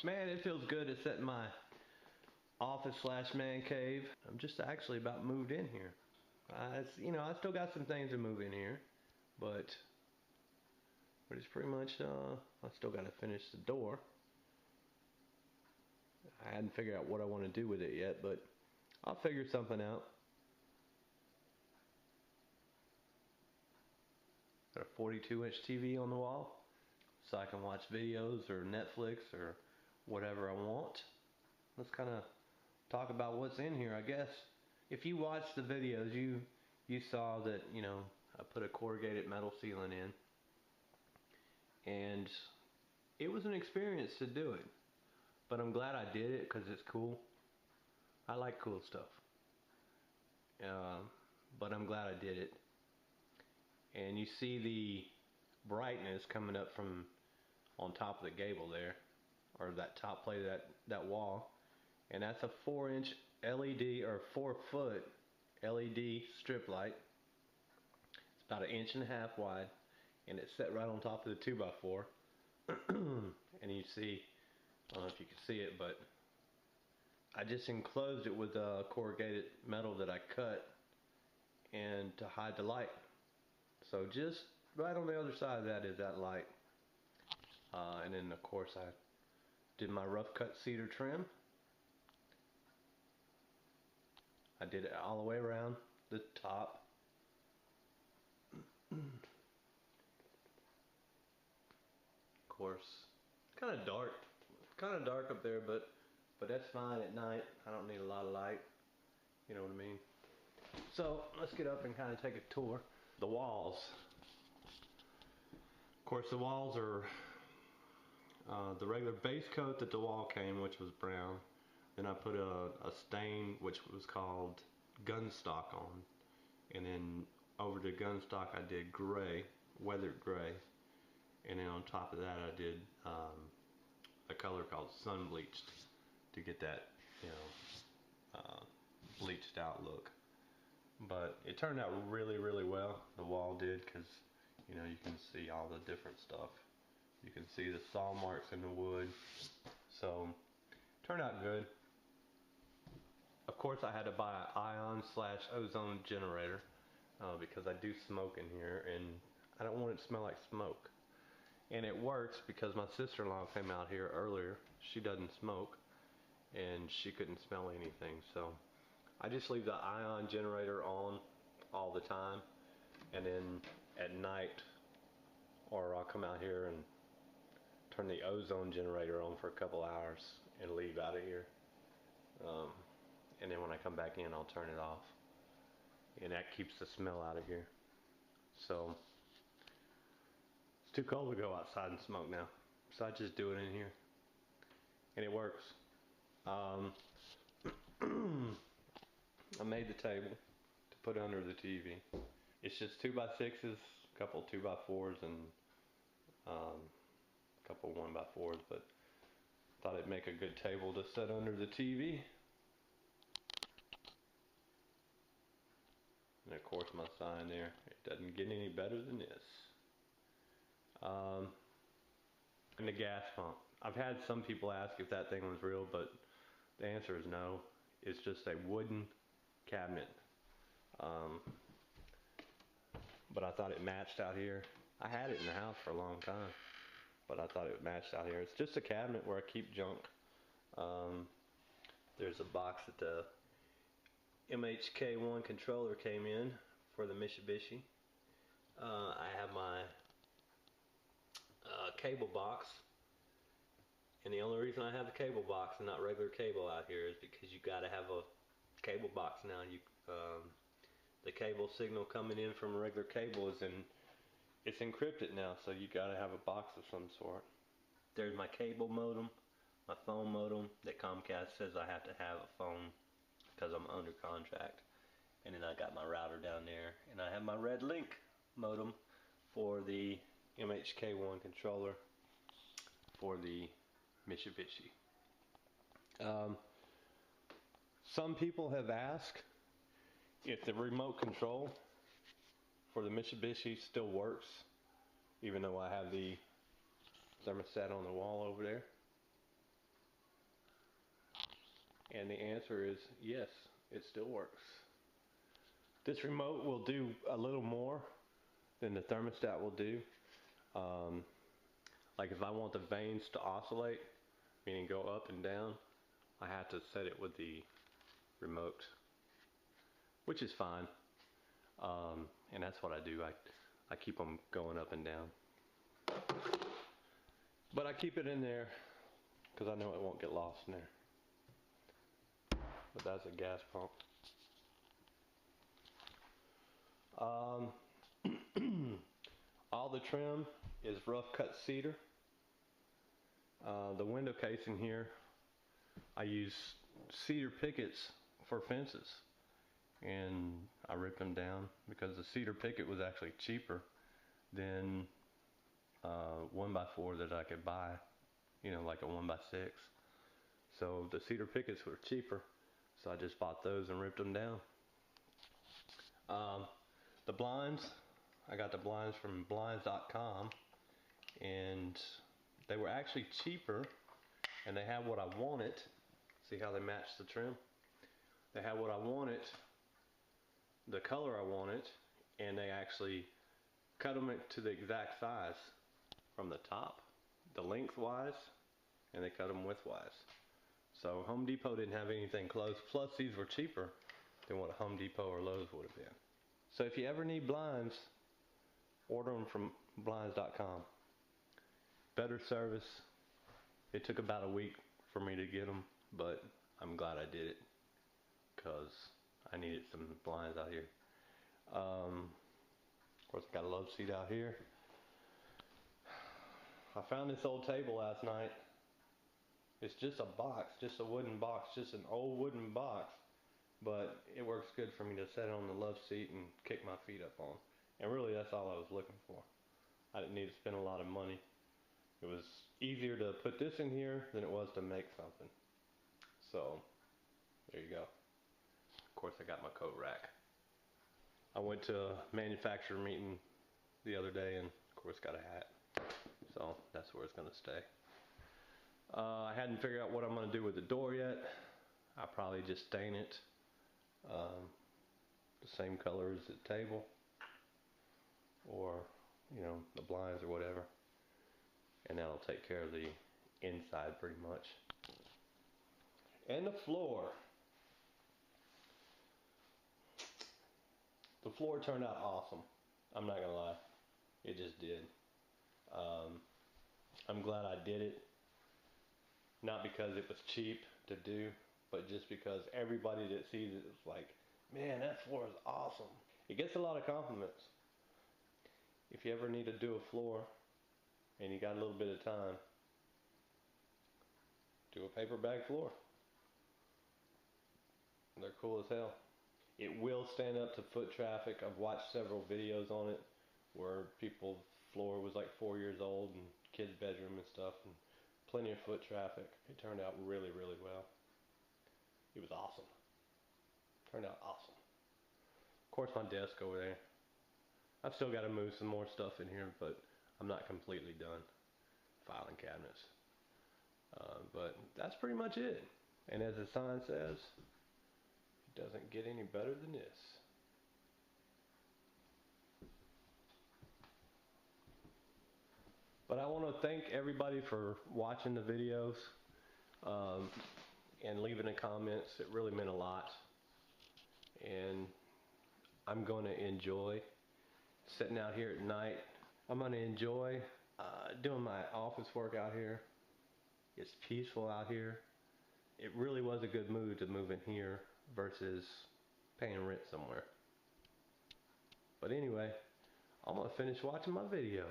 Man, it feels good to sit in my office slash man cave. I'm just actually about moved in here. You know, I still got some things to move in here, but it's pretty much, I still got to finish the door. I hadn't figured out what I want to do with it yet, but I'll figure something out. Got a 42-inch TV on the wall, so I can watch videos or Netflix or whatever I want. Let's kind of talk about what's in here, I guess. If you watched the videos, you saw that, you know, I put a corrugated metal ceiling in, and it was an experience to do it. But I'm glad I did it because it's cool. I like cool stuff. But I'm glad I did it. And you see the brightness coming up from on top of the gable there, or that top plate of that wall. And that's a 4-inch LED or 4-foot LED strip light. It's about 1.5 inches wide, and it's set right on top of the 2x4. And you see, I don't know if you can see it, but I just enclosed it with corrugated metal that I cut and to hide the light. So just right on the other side of that is that light. And then of course I did my rough cut cedar trim. I did it all the way around the top. Of course, kind of dark up there, but that's fine at night. I don't need a lot of light, you know what I mean? So let's get up and kind of take a tour. The walls, of course, the walls are the regular base coat that the wall came, which was brown. Then I put a stain which was called Gunstock on, and then over the Gunstock I did gray, weathered gray, and then on top of that I did a color called sun bleached to get that, you know, bleached out look. But it turned out really, really well. The wall did, because you know, you can see all the different stuff. You can see the saw marks in the wood. So turned out good. Of course I had to buy an ion/ozone generator because I do smoke in here and I don't want it to smell like smoke. And it works because my sister-in-law came out here earlier. She doesn't smoke and she couldn't smell anything, so I just leave the ion generator on all the time, and then at night, or I'll come out here and turn the ozone generator on for a couple hours and leave out of here. And then when I come back in, I'll turn it off. And that keeps the smell out of here. So it's too cold to go outside and smoke now, so I just do it in here. And it works. I made the table to put under the TV. It's just 2x6s, a couple 2x4s, and a couple 1x4s, but thought it'd make a good table to set under the TV. And of course my sign there, it doesn't get any better than this. And the gas pump. I've had some people ask if that thing was real, but the answer is no. It's just a wooden cabinet. But I thought it matched out here. I had it in the house for a long time, but I thought it matched out here. It's just a cabinet where I keep junk. There's a box that the MHK1 controller came in for the Mitsubishi. I have my cable box, and the only reason I have the cable box and not regular cable out here is because you got to have a cable box now. The cable signal coming in from regular cable it's encrypted now, so you got to have a box of some sort. There's my cable modem, my phone modem that Comcast says I have to have a phone because I'm under contract. And then I got my router down there, and I have my Red Link modem for the MHK1 controller for the Mitsubishi. Some people have asked if the remote control for the Mitsubishi still works, even though I have the thermostat on the wall over there. And the answer is yes, it still works. This remote will do a little more than the thermostat will do. Like if I want the vanes to oscillate, meaning go up and down, I have to set it with the remote, which is fine. And that's what I do. I keep them going up and down. But I keep it in there because I know it won't get lost in there. But that's a gas pump. All the trim is rough cut cedar. The window casing here, I use cedar pickets for fences, and I ripped them down because the cedar picket was actually cheaper than 1x4 that I could buy, like a 1x6. So the cedar pickets were cheaper, so I just bought those and ripped them down. The blinds, I got the blinds from blinds.com, and they were actually cheaper, and they had what I wanted. See how they match the trim? They had what I wanted, the color I wanted, and they actually cut them to the exact size from the top, the lengthwise, and they cut them widthwise. So Home Depot didn't have anything close, plus these were cheaper than what a Home Depot or Lowe's would have been. So if you ever need blinds, order them from blinds.com. Better service. It took about a week for me to get them, but I'm glad I did it because I needed some blinds out here. Of course, I got a love seat out here. I found this old table last night. It's just a box, just a wooden box, just an old wooden box, but it works good for me to set it on the love seat and kick my feet up on. And really, that's all I was looking for. I didn't need to spend a lot of money. It was easier to put this in here than it was to make something. So, there you go. Of course, I got my coat rack. I went to a manufacturer meeting the other day and, of course, got a hat. So, that's where it's going to stay. I hadn't figured out what I'm going to do with the door yet. I'll probably just stain it the same color as the table, or the blinds or whatever, and that'll take care of the inside pretty much. And the floor turned out awesome. I'm not gonna lie, it just did. I'm glad I did it, not because it was cheap to do, but just because everybody that sees it is like, man, that floor is awesome. It gets a lot of compliments. If you ever need to do a floor and you got a little bit of time, do a paper bag floor. They're cool as hell. It will stand up to foot traffic. I've watched several videos on it where people's floor was like 4 years old and kids' bedroom and stuff, and plenty of foot traffic. It turned out really, really well. It was awesome. Turned out awesome. Of course, my desk over there. I've still got to move some more stuff in here, but I'm not completely done. Filing cabinets. But that's pretty much it. And as the sign says, it doesn't get any better than this. But I want to thank everybody for watching the videos and leaving the comments. It really meant a lot. And I'm going to enjoy sitting out here at night. I'm going to enjoy doing my office work out here. It's peaceful out here. It really was a good move to move in here versus paying rent somewhere. But anyway, I'm going to finish watching my video.